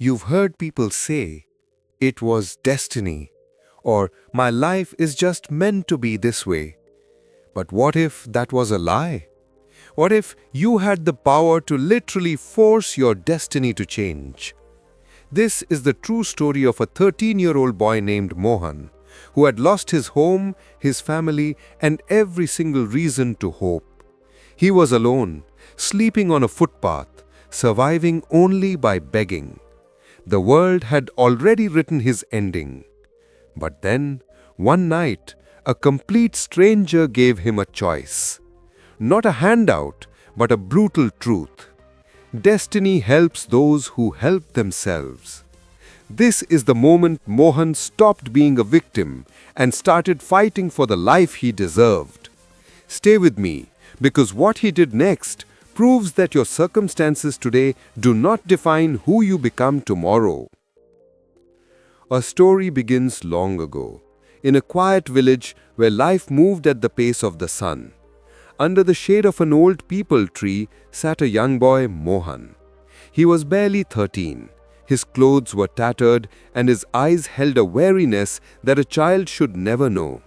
You've heard people say, it was destiny, or my life is just meant to be this way. But what if that was a lie? What if you had the power to literally force your destiny to change? This is the true story of a 13-year-old boy named Mohan, who had lost his home, his family, and every single reason to hope. He was alone, sleeping on a footpath, surviving only by begging. The world had already written his ending. But then, one night, a complete stranger gave him a choice. Not a handout, but a brutal truth. Destiny helps those who help themselves. This is the moment Mohan stopped being a victim and started fighting for the life he deserved. Stay with me, because what he did next proves that your circumstances today do not define who you become tomorrow. A story begins long ago, in a quiet village where life moved at the pace of the sun. Under the shade of an old peepal tree sat a young boy, Mohan. He was barely 13. His clothes were tattered and his eyes held a wariness that a child should never know.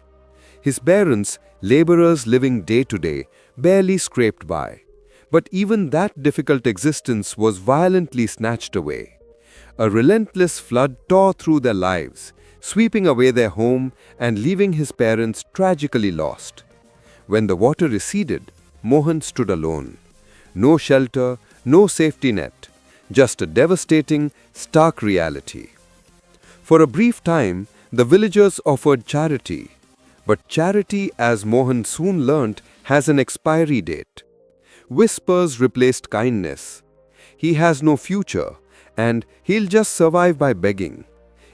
His parents, laborers living day to day, barely scraped by. But even that difficult existence was violently snatched away. A relentless flood tore through their lives, sweeping away their home and leaving his parents tragically lost. When the water receded, Mohan stood alone. No shelter, no safety net, just a devastating, stark reality. For a brief time, the villagers offered charity. But charity, as Mohan soon learnt, has an expiry date. Whispers replaced kindness. He has no future, and he'll just survive by begging.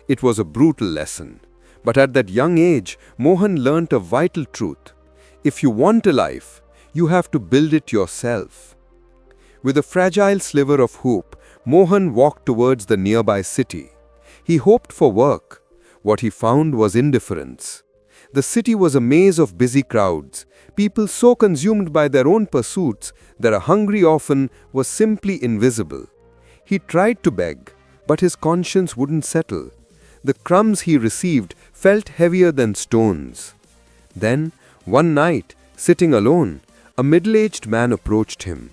It was a brutal lesson. But at that young age, Mohan learnt a vital truth. If you want a life, you have to build it yourself. With a fragile sliver of hope, Mohan walked towards the nearby city. He hoped for work. What he found was indifference. The city was a maze of busy crowds, people so consumed by their own pursuits that a hungry orphan was simply invisible. He tried to beg, but his conscience wouldn't settle. The crumbs he received felt heavier than stones. Then, one night, sitting alone, a middle-aged man approached him.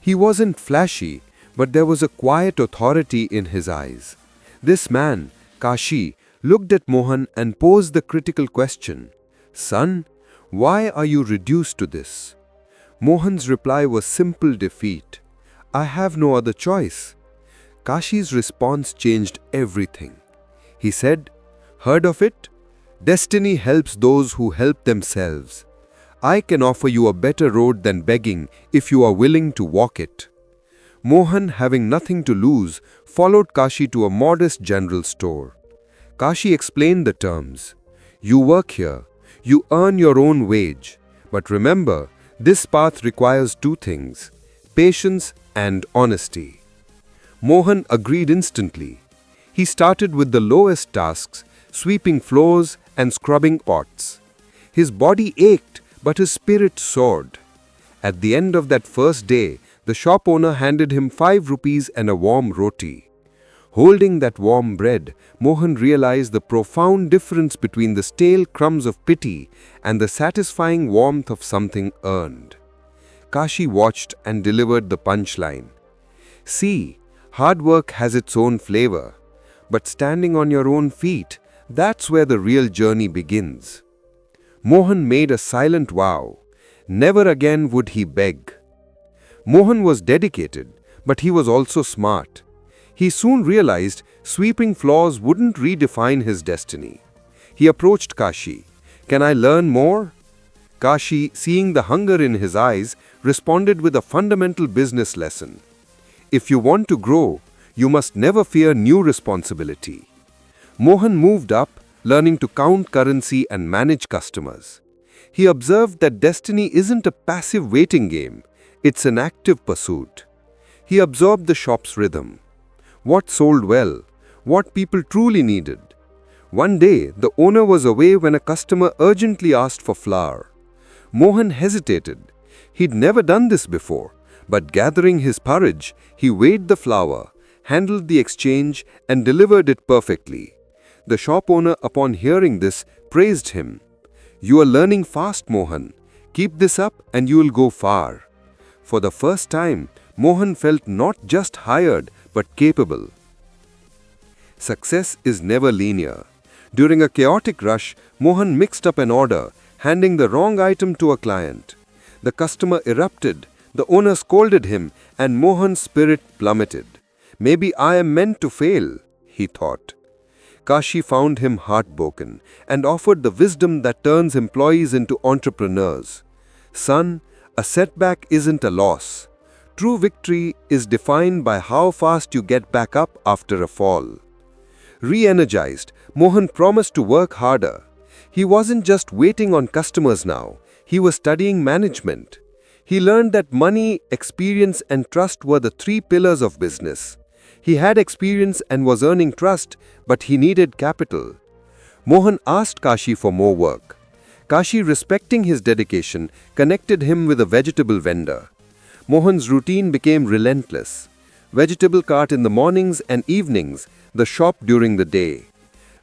He wasn't flashy, but there was a quiet authority in his eyes. This man, Kashi, looked at Mohan and posed the critical question, "Son, why are you reduced to this?" Mohan's reply was simple defeat. "I have no other choice." Kashi's response changed everything. He said, "Heard of it? Destiny helps those who help themselves. I can offer you a better road than begging if you are willing to walk it." Mohan, having nothing to lose, followed Kashi to a modest general store. Kashi explained the terms. "You work here. You earn your own wage. But remember, this path requires two things: patience and honesty." Mohan agreed instantly. He started with the lowest tasks, sweeping floors and scrubbing pots. His body ached, but his spirit soared. At the end of that first day, the shop owner handed him 5 rupees and a warm roti. Holding that warm bread, Mohan realized the profound difference between the stale crumbs of pity and the satisfying warmth of something earned. Kashi watched and delivered the punchline. "See, hard work has its own flavor, but standing on your own feet, that's where the real journey begins." Mohan made a silent vow. Never again would he beg. Mohan was dedicated, but he was also smart. He soon realized sweeping floors wouldn't redefine his destiny. He approached Kashi. "Can I learn more?" Kashi, seeing the hunger in his eyes, responded with a fundamental business lesson. "If you want to grow, you must never fear new responsibility." Mohan moved up, learning to count currency and manage customers. He observed that destiny isn't a passive waiting game, it's an active pursuit. He absorbed the shop's rhythm. What sold well? What people truly needed? One day, the owner was away when a customer urgently asked for flour. Mohan hesitated. He'd never done this before, but gathering his courage, he weighed the flour, handled the exchange, and delivered it perfectly. The shop owner, upon hearing this, praised him. "You are learning fast, Mohan. Keep this up and you will go far." For the first time, Mohan felt not just hired but capable. Success is never linear. During a chaotic rush, Mohan mixed up an order, handing the wrong item to a client. The customer erupted, the owner scolded him, and Mohan's spirit plummeted. "Maybe I am meant to fail," he thought. Kashi found him heartbroken and offered the wisdom that turns employees into entrepreneurs. "Son, a setback isn't a loss. True victory is defined by how fast you get back up after a fall." Re-energized, Mohan promised to work harder. He wasn't just waiting on customers now, he was studying management. He learned that money, experience, and trust were the three pillars of business. He had experience and was earning trust, but he needed capital. Mohan asked Kashi for more work. Kashi, respecting his dedication, connected him with a vegetable vendor. Mohan's routine became relentless. Vegetable cart in the mornings and evenings, the shop during the day.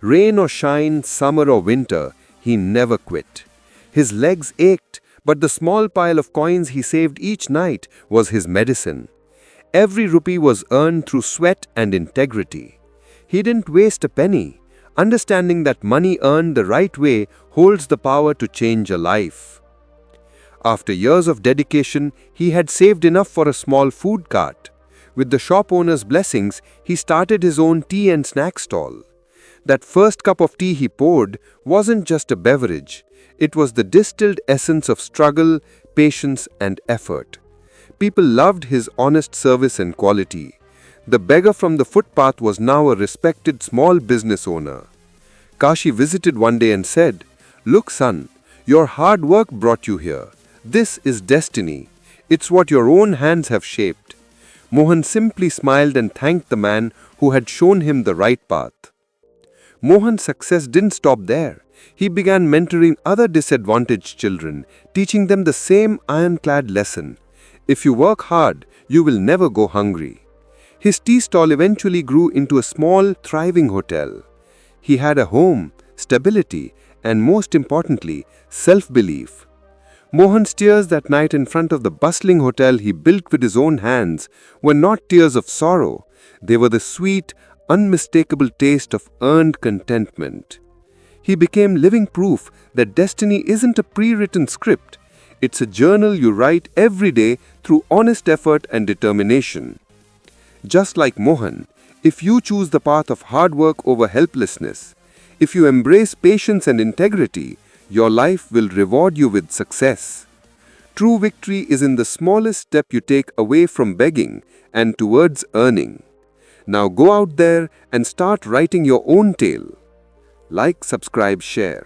Rain or shine, summer or winter, he never quit. His legs ached, but the small pile of coins he saved each night was his medicine. Every rupee was earned through sweat and integrity. He didn't waste a penny, understanding that money earned the right way holds the power to change a life. After years of dedication, he had saved enough for a small food cart. With the shop owner's blessings, he started his own tea and snack stall. That first cup of tea he poured wasn't just a beverage. It was the distilled essence of struggle, patience, and effort. People loved his honest service and quality. The beggar from the footpath was now a respected small business owner. Kashi visited one day and said, "Look, son, your hard work brought you here. This is destiny. It's what your own hands have shaped." Mohan simply smiled and thanked the man who had shown him the right path. Mohan's success didn't stop there. He began mentoring other disadvantaged children, teaching them the same ironclad lesson. If you work hard, you will never go hungry. His tea stall eventually grew into a small, thriving hotel. He had a home, stability, and most importantly, self-belief. Mohan's tears that night in front of the bustling hotel he built with his own hands were not tears of sorrow. They were the sweet, unmistakable taste of earned contentment. He became living proof that destiny isn't a pre-written script. It's a journal you write every day through honest effort and determination. Just like Mohan, if you choose the path of hard work over helplessness, if you embrace patience and integrity, your life will reward you with success. True victory is in the smallest step you take away from begging and towards earning. Now go out there and start writing your own tale. Like, subscribe, share.